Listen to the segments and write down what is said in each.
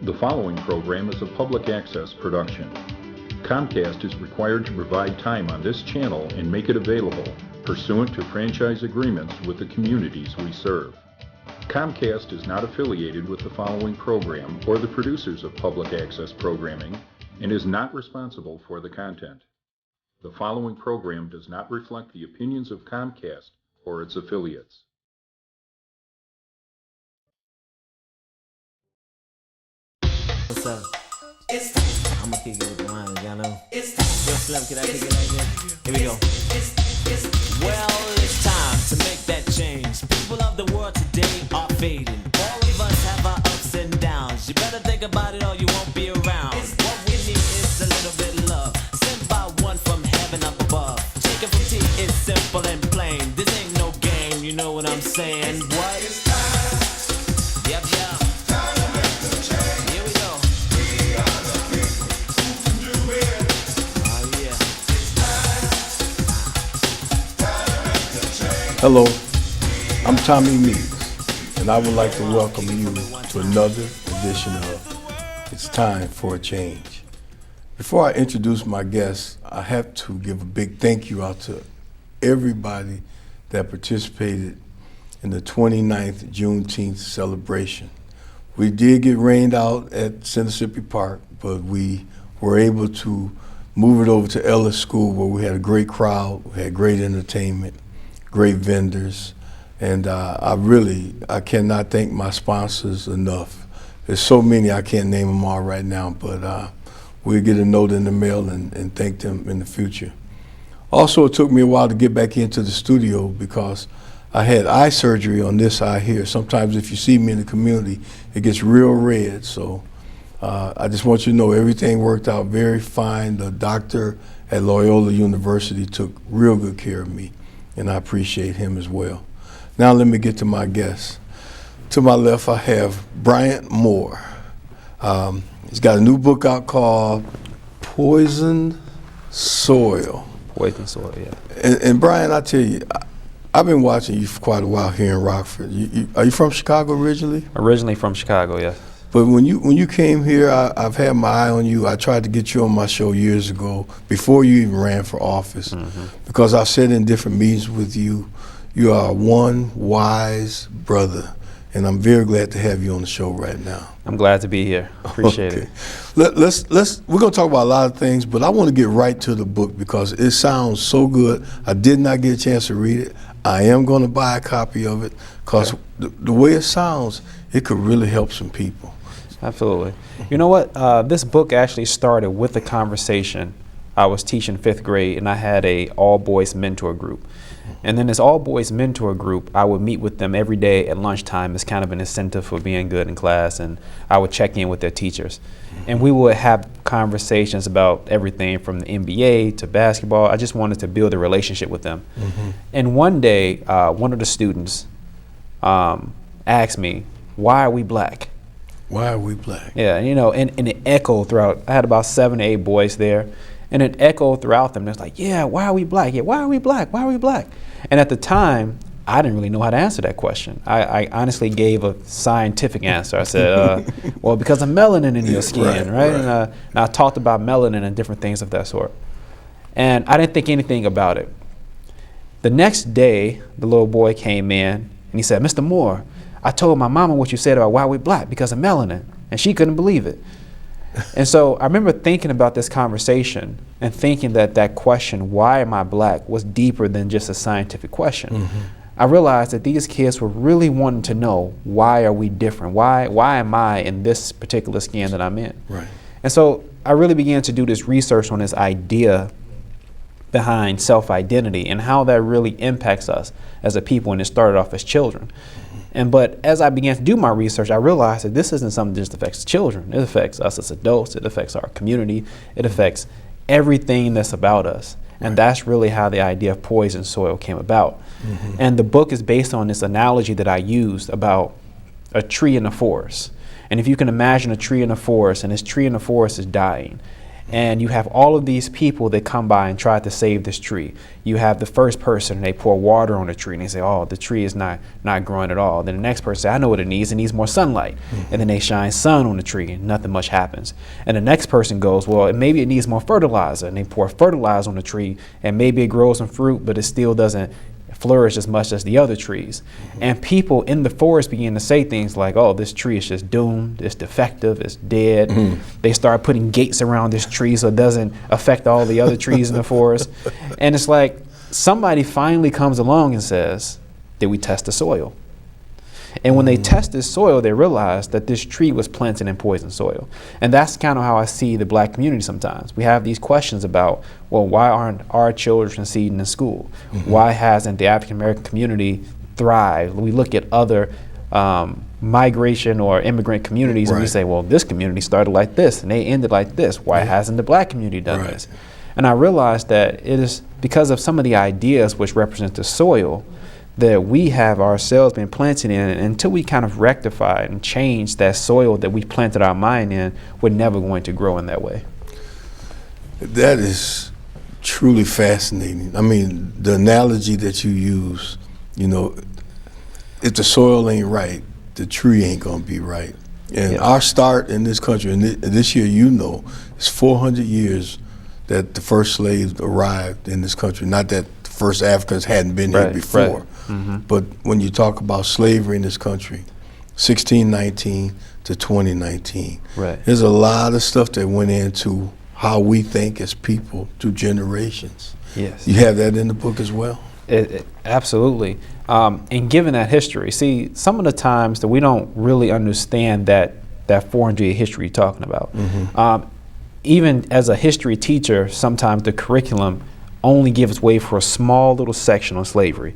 The following program is a public access production. Comcast is required to provide time on this channel and make it available pursuant to franchise agreements with the communities we serve. Comcast is not affiliated with the following program or the producers of public access programming and is not responsible for the content. The following program does not reflect the opinions of Comcast or its affiliates. What's up? I'm gonna kick it with the lines, y'all know. Yo, Slim, can I kick it like this? Here we go. Well, it's time to make that change. People of the world today are fading. All of us have our ups and downs. You better think about it or you won't be around. What we need is a little bit of love, sent by one from heaven up above. Take it from T, it's simple and plain. This ain't no game, you know what I'm saying? What? Yep, yep. Hello, I'm Tommy Meeks, and I would like to welcome you to another edition of It's Time for a Change. Before I introduce my guests, I have to give a big thank you out to everybody that participated in the 29th Juneteenth celebration. We did get rained out at Mississippi Park, but we were able to move it over to Ellis School where we had a great crowd, we had great entertainment, great vendors, and I cannot thank my sponsors enough. There's so many, I can't name them all right now, but we'll get a note in the mail and thank them in the future. Also, it took me a while to get back into the studio because I had eye surgery on this eye here. Sometimes if you see me in the community, it gets real red, so I just want you to know everything worked out very fine. The doctor at Loyola University took real good care of me, and I appreciate him as well. Now let me get to my guests. To my left, I have Bryant Moore. He's got a new book out called Poisoned Soil. Poisoned Soil, yeah. And Bryant, I tell you, I've been watching you for quite a while here in Rockford. Are you from Chicago originally? Originally from Chicago, yes. But when you came here, I've had my eye on you. I tried to get you on my show years ago, before you even ran for office, because I've said in different meetings with you, you are one wise brother, and I'm very glad to have you on the show right now. I'm glad to be here. Appreciate it. We're gonna talk about a lot of things, but I want to get right to the book because it sounds so good. I did not get a chance to read it. I am going to buy a copy of it because the way it sounds, it could really help some people. Absolutely. You know what? This book actually started with a conversation. I was teaching 5th grade, and I had a all-boys mentor group. And in this all-boys mentor group, I would meet with them every day at lunchtime as kind of an incentive for being good in class, and I would check in with their teachers. And we would have conversations about everything from the NBA to basketball. I just wanted to build a relationship with them. And one day, one of the students asked me, "Why are we black?" Why are we black? Yeah, you know, and it echoed throughout. I had about 7 or 8 boys there, and it echoed throughout them. It's like, yeah, why are we black? Yeah, why are we black? Why are we black? And at the time, I didn't really know how to answer that question. I honestly gave a scientific answer. I said, well, because of melanin in your skin, right? And I talked about melanin and different things of that sort. And I didn't think anything about it. The next day, the little boy came in, and he said, "Mr. Moore, I told my mama what you said about why we're black because of melanin," and she couldn't believe it. And so I remember thinking about this conversation and thinking that that question, why am I black, was deeper than just a scientific question. I realized that these kids were really wanting to know, why are we different? Why am I in this particular skin that I'm in? Right. And so I really began to do this research on this idea behind self-identity and how that really impacts us as a people, and it started off as children. But as I began to do my research, I realized that this isn't something that just affects children. It affects us as adults. It affects our community. It affects everything that's about us. And that's really how the idea of poisoned soil came about. And the book is based on this analogy that I used about a tree in a forest. And if you can imagine a tree in a forest, and this tree in the forest is dying, And you have all of these people that come by and try to save this tree. You have the first person, they pour water on the tree and they say, oh, the tree is not growing at all. Then the next person says, I know what it needs more sunlight. And then they shine sun on the tree and nothing much happens. And the next person goes, well, maybe it needs more fertilizer. And they pour fertilizer on the tree and maybe it grows some fruit, but it still doesn't flourish as much as the other trees. And people in the forest begin to say things like, oh, this tree is just doomed, it's defective, it's dead. They start putting gates around this tree so it doesn't affect all the other trees in the forest. And it's like somebody finally comes along and says, did we test the soil? And when they tested soil, they realized that this tree was planted in poison soil. And that's kind of how I see the black community sometimes. We have these questions about, well, why aren't our children succeeding in school? Why hasn't the African American community thrived? We look at other migration or immigrant communities and we say, well, this community started like this and they ended like this. Why hasn't the black community done this? And I realized that it is because of some of the ideas which represent the soil that we have ourselves been planted in, and until we kind of rectify and change that soil that we planted our mind in, we're never going to grow in that way. That is truly fascinating. I mean, the analogy that you use, you know, if the soil ain't right, the tree ain't gonna be right. And our start in this country, and this year, you know, it's 400 years that the first slaves arrived in this country. Not that the first Africans hadn't been here before. But when you talk about slavery in this country, 1619 to 2019, there's a lot of stuff that went into how we think as people through generations. You have that in the book as well? Absolutely. And given that history, see, some of the times that we don't really understand that 400-year history you're talking about. Even as a history teacher, sometimes the curriculum only gives way for a small little section on slavery.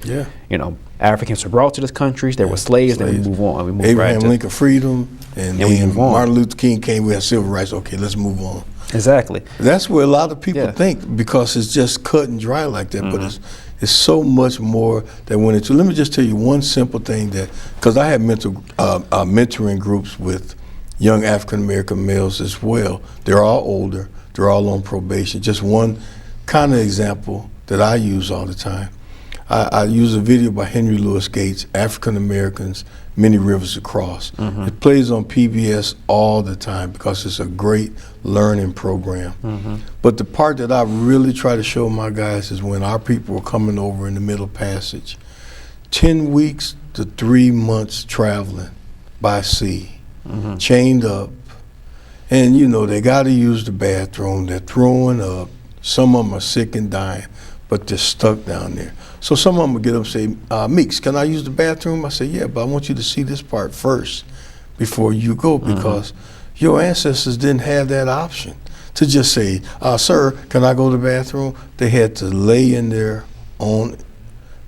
You know, Africans were brought to this country, there were slaves, then we move on. We move Abraham Lincoln freedom, and then Martin Luther King came, we had civil rights, okay, let's move on. Exactly. That's where a lot of people think, because it's just cut and dry like that, but it's so much more that went into. Let me just tell you one simple thing that, because I have mentoring groups with young African-American males as well. They're all older, they're all on probation. Just one kind of example that I use all the time. I use a video by Henry Louis Gates, African Americans, Many Rivers to Cross. It plays on PBS all the time because it's a great learning program. But the part that I really try to show my guys is when our people were coming over in the Middle Passage, 10 weeks to 3 months traveling by sea, chained up. And you know, they got to use the bathroom, they're throwing up. Some of them are sick and dying, but they're stuck down there. So some of them will get up and say, Meeks, can I use the bathroom? I say, yeah, but I want you to see this part first before you go, because your ancestors didn't have that option to just say, sir, can I go to the bathroom? They had to lay in their own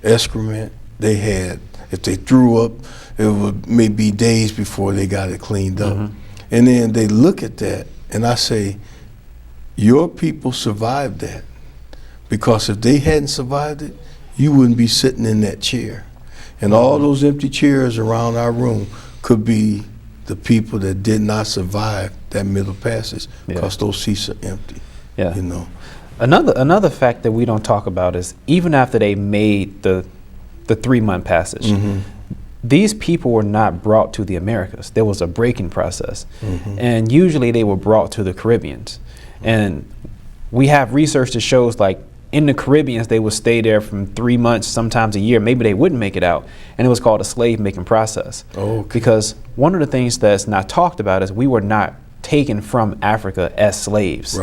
excrement. They had, if they threw up, it would maybe days before they got it cleaned up. And then they look at that, and I say, your people survived that, because if they hadn't survived it, you wouldn't be sitting in that chair. And all those empty chairs around our room could be the people that did not survive that Middle Passage, because those seats are empty. You know. Another fact that we don't talk about is even after they made the 3-month passage, these people were not brought to the Americas. There was a breaking process. And usually they were brought to the Caribbeans. And we have research that shows, like, in the Caribbeans, they would stay there from 3 months, sometimes a year. Maybe they wouldn't make it out. And it was called a slave-making process. Because one of the things that's not talked about is we were not taken from Africa as slaves.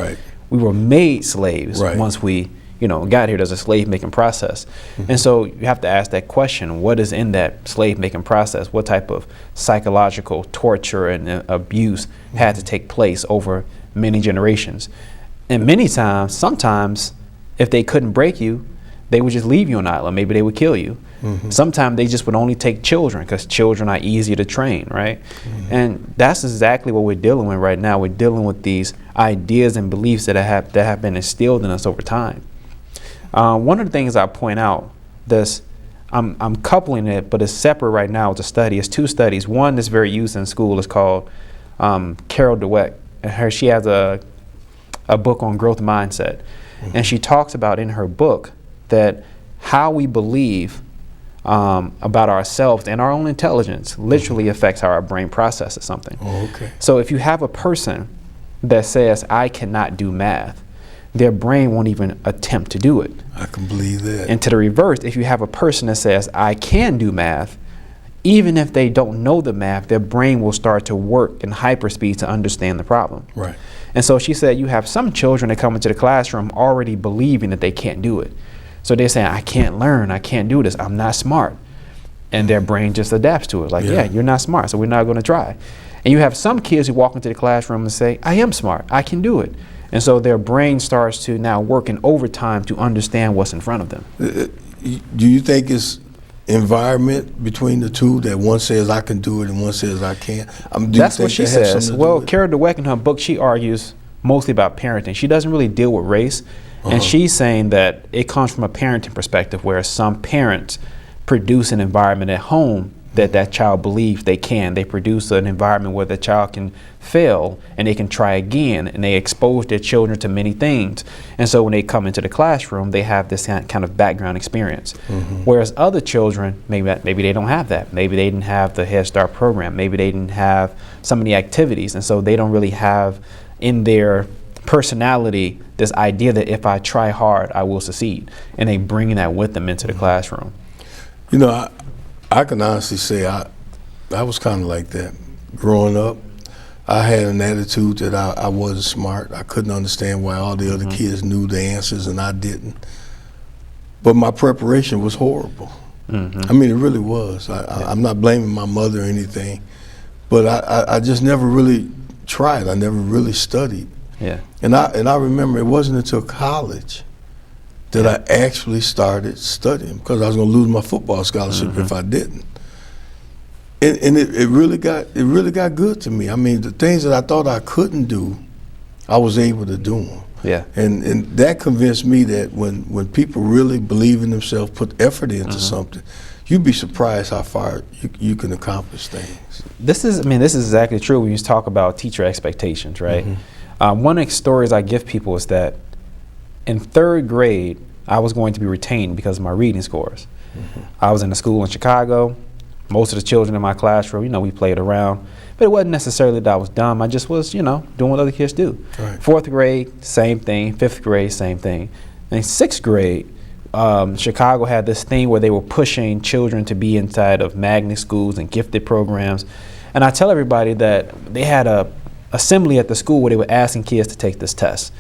We were made slaves once we, you know, got here. There's a slave-making process. And so you have to ask that question, what is in that slave-making process? What type of psychological torture and abuse had to take place over many generations? And many times, sometimes, if they couldn't break you, they would just leave you on an island. Maybe they would kill you. Sometimes they just would only take children, because children are easier to train, right? And that's exactly what we're dealing with right now. We're dealing with these ideas and beliefs that have been instilled in us over time. One of the things I point out, I'm coupling it, but it's separate right now. It's a study. It's 2 studies. One that's very used in school is called Carol Dweck. She has a a book on growth mindset. And she talks about in her book that how we believe about ourselves and our own intelligence literally affects how our brain processes something. Oh, okay. So if you have a person that says, I cannot do math, their brain won't even attempt to do it. I can believe that. And to the reverse, if you have a person that says, I can do math, even if they don't know the math, their brain will start to work in hyperspeed to understand the problem. Right. And so she said, you have some children that come into the classroom already believing that they can't do it. So they're saying, I can't learn, I can't do this, I'm not smart. And their brain just adapts to it. Like, yeah, you're not smart, so we're not going to try. And you have some kids who walk into the classroom and say, I am smart, I can do it. And so their brain starts to now work in overtime to understand what's in front of them. Do you think it's environment between the two, that one says I can do it and one says I can't? That's what she says. Well, Carol DeWeck in her book, she argues mostly about parenting. She doesn't really deal with race. And she's saying that it comes from a parenting perspective, where some parents produce an environment at home that child believes they can. They produce an environment where the child can fail and they can try again, and they expose their children to many things. And so when they come into the classroom, they have this kind of background experience. Whereas other children, maybe they don't have that. Maybe they didn't have the Head Start program. Maybe they didn't have some of the activities. And so they don't really have in their personality this idea that if I try hard, I will succeed. And they bring that with them into the classroom. You know, I can honestly say I was kind of like that. Growing up, I had an attitude that I wasn't smart. I couldn't understand why all the other kids knew the answers and I didn't. But my preparation was horrible. I mean, it really was. I'm not blaming my mother or anything, but I just never really tried. I never really studied. Yeah. And I remember it wasn't until college that I actually started studying, because I was going to lose my football scholarship if I didn't. And it really got good to me. I mean, the things that I thought I couldn't do, I was able to do them. Yeah. And that convinced me that when people really believe in themselves, put effort into something, you'd be surprised how far you can accomplish things. This is exactly true when you talk about teacher expectations, right? One of the stories I give people is that in 3rd grade, I was going to be retained because of my reading scores. I was in a school in Chicago. Most of the children in my classroom, we played around, but it wasn't necessarily that I was dumb. I just was, doing what other kids do. Right. 4th grade, same thing. 5th grade, same thing. In 6th grade, Chicago had this thing where they were pushing children to be inside of magnet schools and gifted programs. And I tell everybody that they had a assembly at the school where they were asking kids to take this test,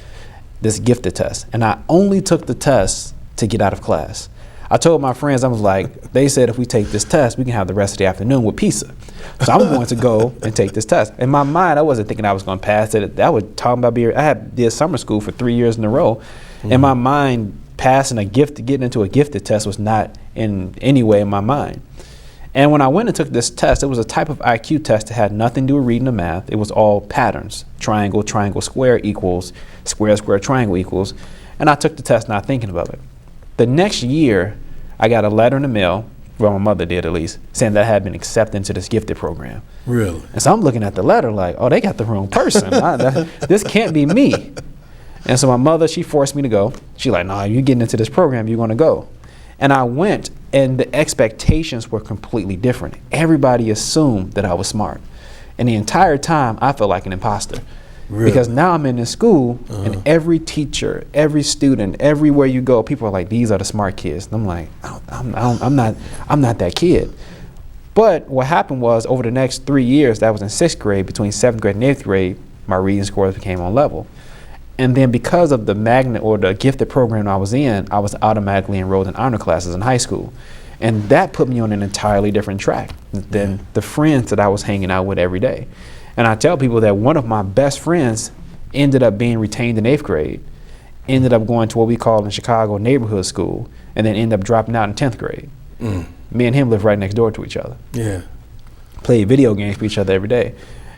this gifted test. And I only took the test to get out of class. I told my friends, I was like, they said if we take this test, we can have the rest of the afternoon with pizza. So I'm going to go and take this test. In my mind, I wasn't thinking I was going to pass it. I was talking about did summer school for 3 years in a row. In my mind, passing getting into a gifted test was not in any way in my mind. And when I went and took this test, it was a type of IQ test that had nothing to do with reading or math. It was all patterns. Triangle, triangle, square equals, square, square, triangle equals. And I took the test not thinking about it. The next year, I got a letter in the mail, well, my mother did at least, saying that I had been accepted into this gifted program. Really? And so I'm looking at the letter like, oh, they got the wrong person. This can't be me. And so my mother, she forced me to go. She's like, no, you're getting into this program, you're going to go. And I went, and the expectations were completely different. Everybody assumed that I was smart. And the entire time, I felt like an imposter. Really? Because now I'm in this school, and every teacher, every student, everywhere you go, people are like, these are the smart kids. And I'm like, I'm not that kid. But what happened was, over the next 3 years, that was in 6th grade, between 7th grade and 8th grade, my reading scores became on level. And then because of the magnet or the gifted program I was in, I was automatically enrolled in honor classes in high school. And that put me on an entirely different track than the friends that I was hanging out with every day. And I tell people that one of my best friends ended up being retained in 8th grade, ended up going to what we call in Chicago neighborhood school, and then ended up dropping out in 10th grade. Me and him lived right next door to each other. Yeah. Played video games with each other every day.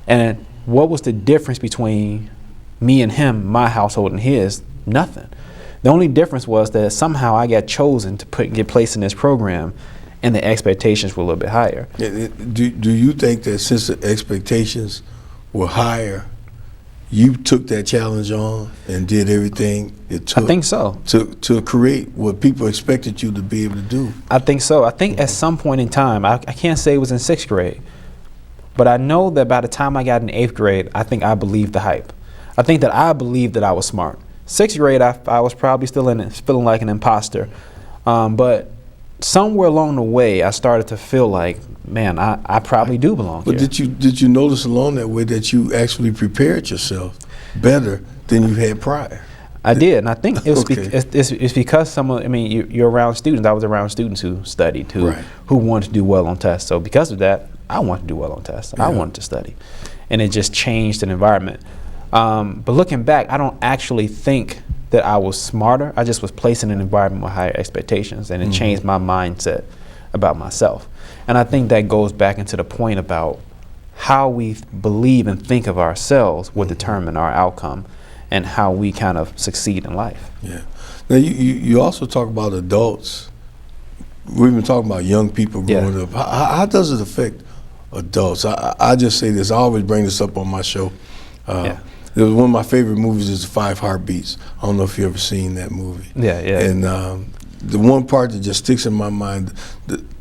And what was the difference between me and him, my household and his? Nothing. The only difference was that somehow I got chosen to get placed in this program, and the expectations were a little bit higher. Do you think that since the expectations were higher, you took that challenge on and did everything it took. I think so. To create what people expected you to be able to do. I think so. I think at some point in time, I can't say it was in 6th grade, but I know that by the time I got in 8th grade, I think I believed the hype. I think that I believed that I was smart. 6th grade, I was probably still in it, feeling like an imposter. But somewhere along the way, I started to feel like, man, I probably do belong here. But did you notice along that way that you actually prepared yourself better than you had prior? I did, and I think it was Okay. it's because you're around students. I was around students who studied, who wanted to do well on tests. So because of that, I wanted to do well on tests. I wanted to study, and it just changed an environment. But looking back, I don't actually think that I was smarter. I just was placed in an environment with higher expectations, and it changed my mindset about myself. And I think that goes back into the point about how we believe and think of ourselves will determine our outcome and how we kind of succeed in life. Yeah. Now you also talk about adults. We've been talking about young people growing up. How does it affect adults? I just say this. I always bring this up on my show. One of my favorite movies is 5 Heartbeats. I don't know if you ever seen that movie. Yeah. And the one part that just sticks in my mind,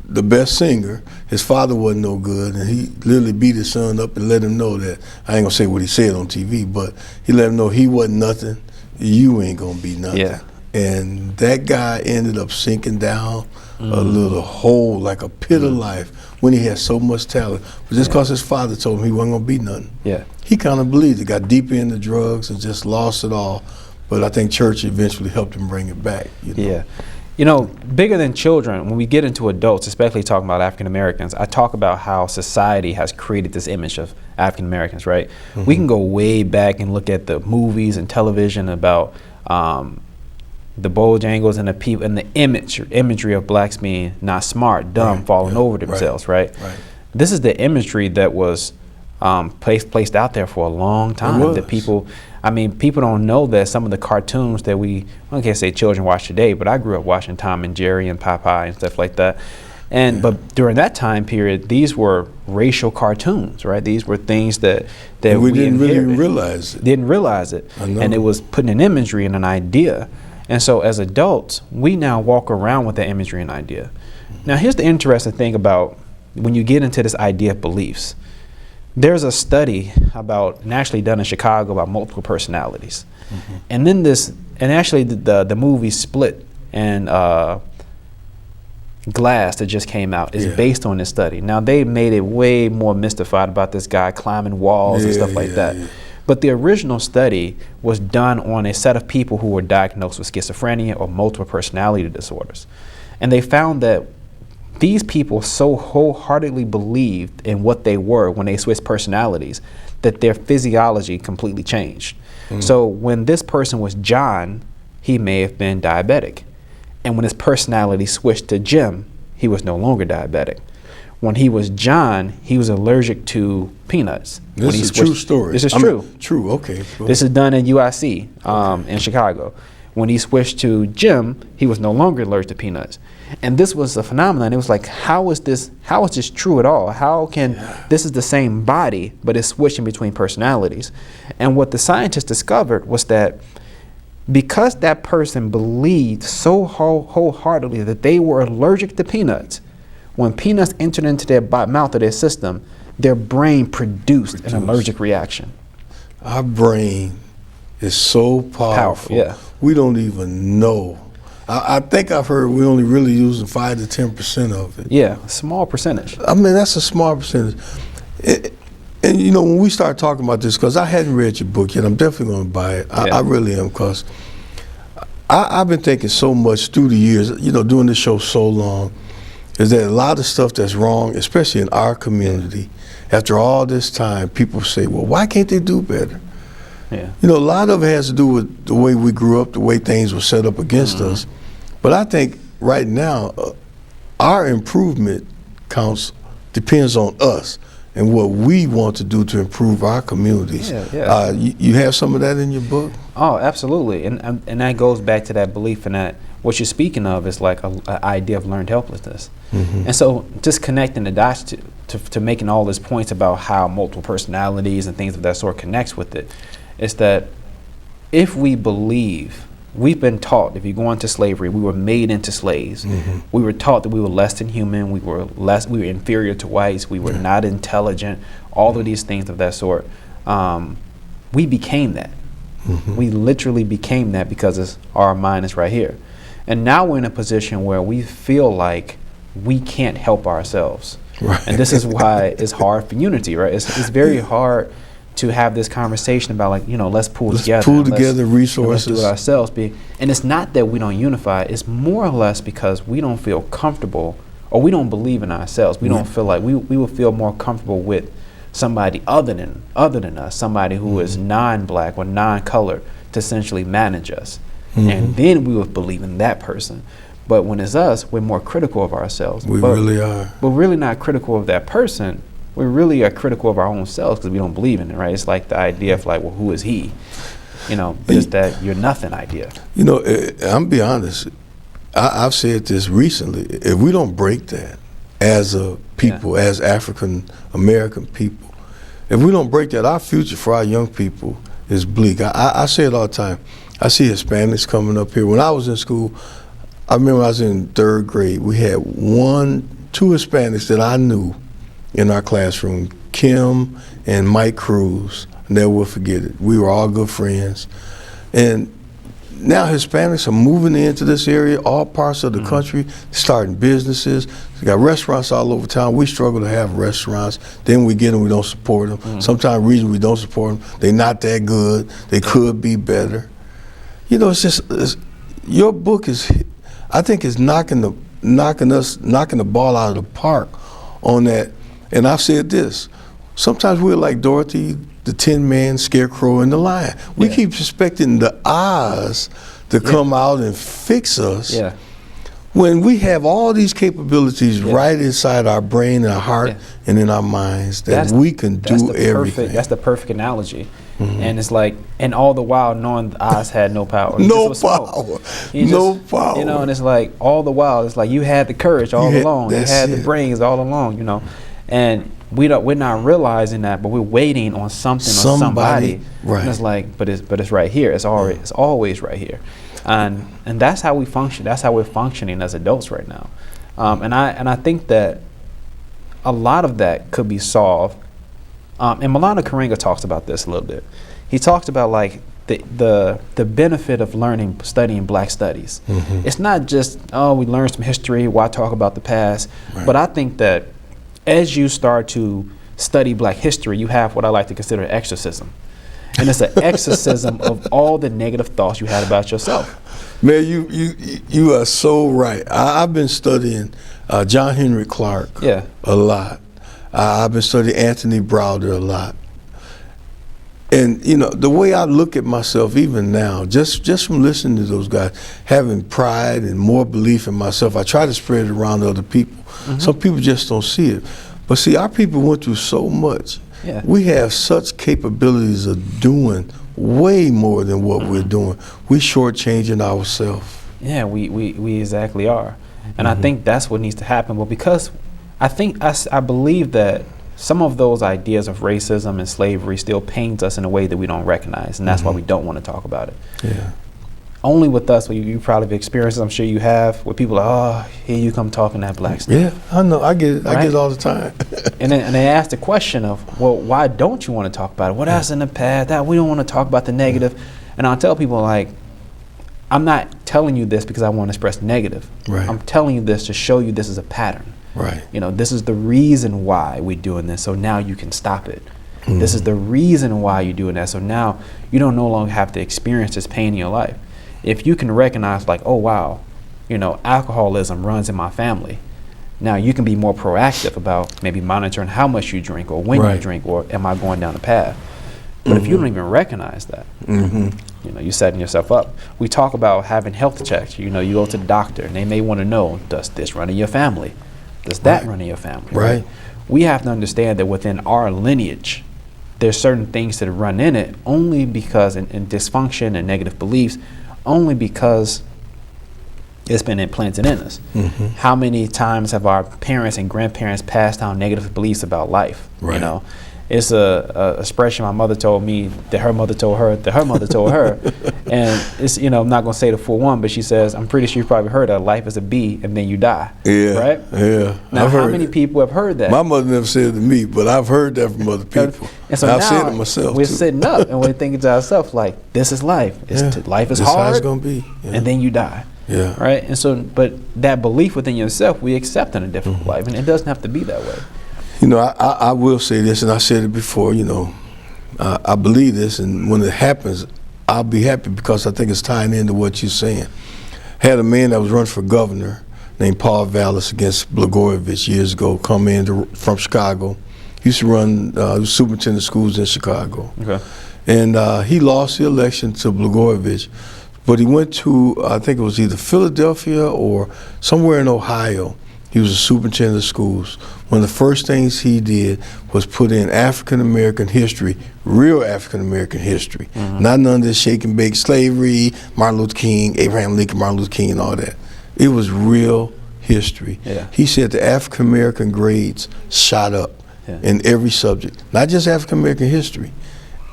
the best singer, his father wasn't no good, and he literally beat his son up and let him know that, I ain't gonna say what he said on TV, but he let him know he wasn't nothing, you ain't gonna be nothing. Yeah. And that guy ended up sinking down a little hole, like a pit of life, when he had so much talent. But just because his father told him he wasn't gonna be nothing. Yeah. He kind of believed it, got deeper into drugs and just lost it all. But I think church eventually helped him bring it back. You know? Yeah. You know, bigger than children, when we get into adults, especially talking about African Americans, I talk about how society has created this image of African Americans, right? We can go way back and look at the movies and television about the Bojangles and the people and the imagery of blacks being not smart, dumb, falling over themselves, right? This is the imagery that was placed out there for a long time. That people don't know that some of the cartoons that I can't say children watch today, but I grew up watching Tom and Jerry and Popeye and stuff like that. But during that time period, these were racial cartoons, right? These were things that we didn't really inherited. realize it. Didn't realize it. And it was putting an imagery and an idea. And so as adults, we now walk around with that imagery and idea. Now here's the interesting thing about when you get into this idea of beliefs. There's a study actually done in Chicago about multiple personalities. And then actually the movie Split and Glass that just came out is based on this study. Now they made it way more mystified about this guy climbing walls and stuff like that. But the original study was done on a set of people who were diagnosed with schizophrenia or multiple personality disorders. And they found that these people so wholeheartedly believed in what they were when they switched personalities that their physiology completely changed. So when this person was John, he may have been diabetic. And when his personality switched to Jim, he was no longer diabetic. When he was John, he was allergic to peanuts. This is a true story. This is true. True, okay. This is done at UIC in Chicago. When he switched to Jim, he was no longer allergic to peanuts. And this was a phenomenon. It was like, how is this true at all? How can, this is the same body, but it's switching between personalities. And what the scientists discovered was that because that person believed so wholeheartedly that they were allergic to peanuts, when peanuts entered into their mouth or their system, their brain produced an allergic reaction. Our brain is so powerful. Yeah. We don't even know. I think I've heard we only really using 5 to 10% of it. Yeah, a small percentage. I mean, that's a small percentage. And you know, when we start talking about this, because I hadn't read your book yet, I'm definitely going to buy it. I really am, because I've been thinking so much through the years, you know, doing this show so long, is that a lot of stuff that's wrong, especially in our community, after all this time, people say, well, why can't they do better? Yeah. You know, a lot of it has to do with the way we grew up, the way things were set up against us. But I think right now, our improvement depends on us and what we want to do to improve our communities. You have some of that in your book? Oh, absolutely. And that goes back to that belief in that what you're speaking of is like an idea of learned helplessness. And so just connecting the dots to making all these points about how multiple personalities and things of that sort connects with it. is that if we believe, we've been taught, if you go into slavery, we were made into slaves. We were taught that we were less than human, we were inferior to whites, we were not intelligent, all of these things of that sort. We became that. We literally became that because our mind is right here. And now we're in a position where we feel like we can't help ourselves. Right. And this is why it's hard for unity, right? It's very hard to have this conversation about, like, let's pull together resources. Let's do it ourselves. And it's not that we don't unify. It's more or less because we don't feel comfortable, or we don't believe in ourselves. We don't feel like we will feel more comfortable with somebody other than us, somebody who is non-black or non-colored, to essentially manage us. And then we would believe in that person. But when it's us, we're more critical of ourselves. We really are. We're really not critical of that person. We really are critical of our own selves because we don't believe in it, right? It's like the idea of, like, well, who is he? But it's that you're nothing idea. I'm be honest. I've said this recently. If we don't break that as a people, as African American people, if we don't break that, our future for our young people is bleak. I say it all the time. I see Hispanics coming up here. When I was in school, I remember when I was in 3rd grade, we had 2 Hispanics that I knew in our classroom, Kim and Mike Cruz. Never will forget it. We were all good friends. And now Hispanics are moving into this area, all parts of the country, starting businesses. They got restaurants all over town. We struggle to have restaurants. Then we get them, we don't support them. Sometimes the reason we don't support them, they're not that good. They could be better. It's just, your book is, I think, is knocking the ball out of the park on that. And I've said this, sometimes we're like Dorothy, the Tin Man, Scarecrow, and the Lion. We keep expecting the Oz to come out and fix us when we have all these capabilities right inside our brain and our heart and in our minds that we can do everything. That's the perfect analogy. And it's like, and all the while knowing the Oz had no power. No power. And it's like, all the while, it's like you had the courage all along. You had the brains all along, And we're not realizing that, but we're waiting on something or somebody. Right. And it's like, but it's right here. It's always right here. And that's how we function. That's how we're functioning as adults right now. And I think that a lot of that could be solved. And Milana Karenga talks about this a little bit. He talks about, like, the benefit of studying Black studies. It's not just, we learn some history, why talk about the past? Right. But I think that as you start to study Black history, you have what I like to consider an exorcism. And it's an exorcism of all the negative thoughts you had about yourself. Man, you are so right. I've been studying John Henry Clark a lot. I've been studying Anthony Browder a lot. And, the way I look at myself even now, just from listening to those guys, having pride and more belief in myself, I try to spread it around to other people. Some people just don't see it. But see, our people went through so much. We have such capabilities of doing way more than what we're doing. We're shortchanging ourselves. Yeah, we exactly are. And I think that's what needs to happen. But because I believe that some of those ideas of racism and slavery still pains us in a way that we don't recognize, and that's why we don't want to talk about it. Yeah. Only with us, you probably have experienced, I'm sure you have, where people are, here you come talking that Black stuff. Yeah, I know, I get it. Right? I get it all the time. and they ask the question of, well, why don't you want to talk about it? What else in the past? That we don't want to talk about the negative. And I'll tell people, like, I'm not telling you this because I want to express negative. Right. I'm telling you this to show you this is a pattern. Right. This is the reason why we're doing this, so now you can stop it. This is the reason why you're doing that, so now you don't no longer have to experience this pain in your life. If you can recognize, like, oh wow, alcoholism runs in my family, now you can be more proactive about maybe monitoring how much you drink or when you drink, or am I going down the path. But if you don't even recognize that, you're setting yourself up. We talk about having health checks. You go to the doctor and they may want to know, does this run in your family? Does that run in your family? Right. We have to understand that within our lineage, there's certain things that run in it only because, in dysfunction and negative beliefs, only because it's been implanted in us. How many times have our parents and grandparents passed down negative beliefs about life? It's a expression my mother told me that her mother told her that her mother told her, and it's, you know, I'm not gonna say the full one, but she says, I'm pretty sure you probably heard that life is a bee and then you die. Yeah. Right. Yeah. Now, how many people have heard that? My mother never said it to me, but I've heard that from other people. And so I've now said it myself. we're too. sitting up and we're thinking to ourselves, like, this is life. Life is This how hard, it's gonna be. Yeah. and then you die. Yeah. Right. And so, but that belief within yourself, we accept in a difficult life, and it doesn't have to be that way. You know, I will say this, and I said it before, you know, I believe this, and when it happens, I'll be happy because I think it's tying into what you're saying. Had a man that was running for governor named Paul Vallis against Blagojevich years ago, come in from Chicago. He used to run, he was superintendent of schools in Chicago. Okay. And he lost the election to Blagojevich, but he went to, I think it was either Philadelphia or somewhere in Ohio. He was a superintendent of schools. One of the first things he did was put in African-American history, real African-American history. Not none of this shake and bake slavery, Martin Luther King, Abraham Lincoln, Martin Luther King, and all that. It was real history. Yeah. He said the African-American grades shot up in every subject, not just African-American history.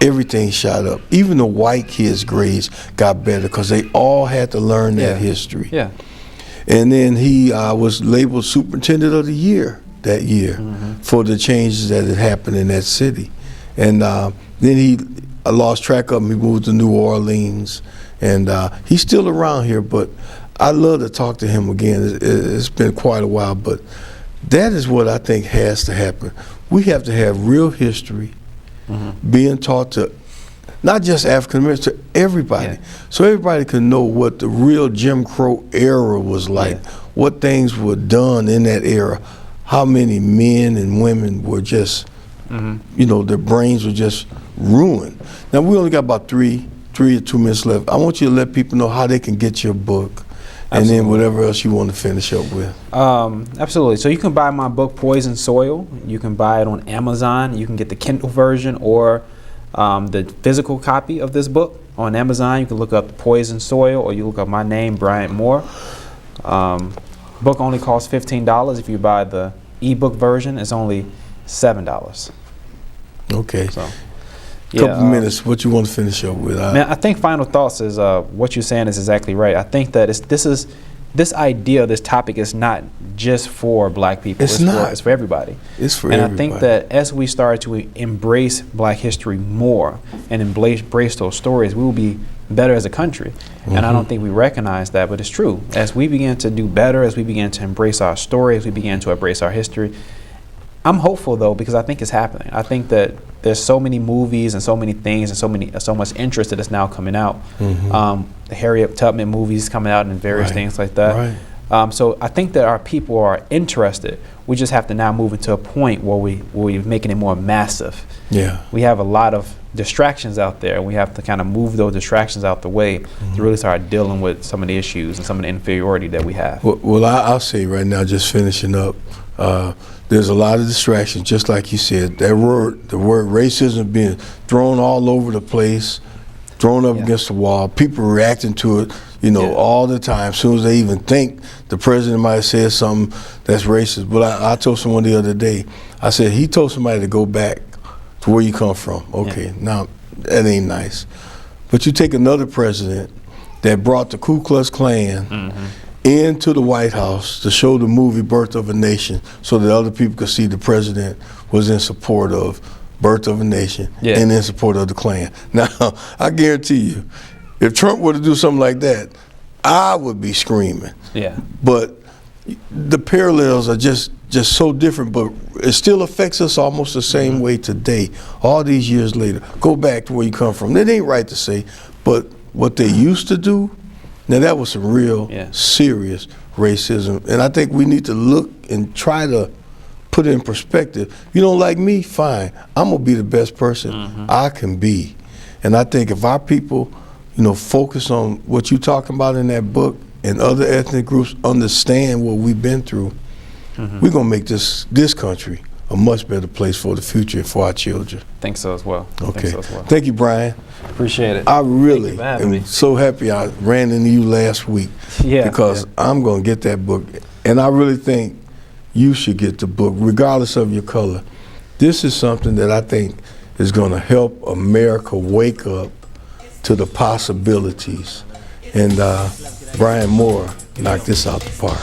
Everything shot up. Even the white kids' grades got better because they all had to learn that history. Yeah. And then he was labeled Superintendent of the Year that year for the changes that had happened in that city. And then he lost track of him. He moved to New Orleans. And he's still around here, but I'd love to talk to him again. It's been quite a while, but that is what I think has to happen. We have to have real history being taught to not just African Americans, to everybody. So everybody can know what the real Jim Crow era was like, what things were done in that era, how many men and women were just, you know, their brains were just ruined. Now, we only got about 3 or 2 minutes left. I want you to let people know how they can get your book. And then whatever else you want to finish up with. Absolutely. So you can buy my book, Poison Soil. You can buy it on Amazon. You can get the Kindle version or the physical copy of this book on Amazon. You can look up Poison Soil, or you look up my name, Bryant Moore. Book only costs $15. If you buy the ebook version, it's only $7. Okay. So, couple minutes. What you want to finish up with? Man, I think final thoughts is what you're saying is exactly right. I think that this idea, this topic is not just for black people. It's for everybody. It's for everybody. And I think that as we start to embrace black history more and embrace those stories, we will be better as a country. And I don't think we recognize that, but it's true. As we begin to do better, as we begin to embrace our story, as we begin to embrace our history, I'm hopeful though, because I think it's happening. I think that there's so many movies and so many things and so much interest that is now coming out. The Harriet Tubman movies coming out and various things like that. So I think that our people are interested. We just have to now move into a point where we're making it more massive. Yeah. We have a lot of distractions out there, and we have to kind of move those distractions out the way to really start dealing with some of the issues and some of the inferiority that we have. Well, I'll say right now, just finishing up, there's a lot of distractions, just like you said. The word racism being thrown all over the place, thrown up against the wall, people reacting to it, you know, all the time. As soon as they even think the president might have said something that's racist. But I told someone the other day, I said, he told somebody to go back to where you come from. Okay, now that ain't nice. But you take another president that brought the Ku Klux Klan into the White House to show the movie Birth of a Nation so that other people could see the president was in support of Birth of a Nation and in support of the Klan. Now, I guarantee you, if Trump were to do something like that, I would be screaming. Yeah. But the parallels are just so different, but it still affects us almost the same way today, all these years later. Go back to where you come from. It ain't right to say, but what they used to do, now that was some real serious racism. And I think we need to look and try to put it in perspective. You don't like me? Fine. I'm gonna be the best person I can be. And I think if our people, you know, focus on what you're talking about in that book and other ethnic groups understand what we've been through, we're gonna make this country a much better place for the future and for our children. Think so as well. Okay. Thank you, Brian. Appreciate it. I really am so happy I ran into you last week because I'm going to get that book. And I really think you should get the book, regardless of your color. This is something that I think is going to help America wake up to the possibilities. And Brian Moore knocked this out the park.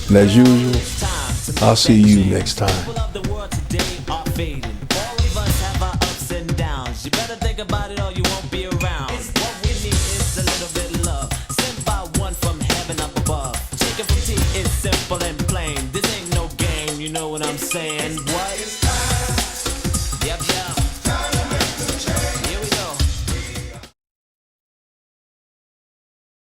And as usual, I'll see you next time. You better think about it or you won't be around. What we need is a little bit of love, sent by one from heaven up above. Chicken from tea is simple and plain. This ain't no game, you know what I'm saying? What?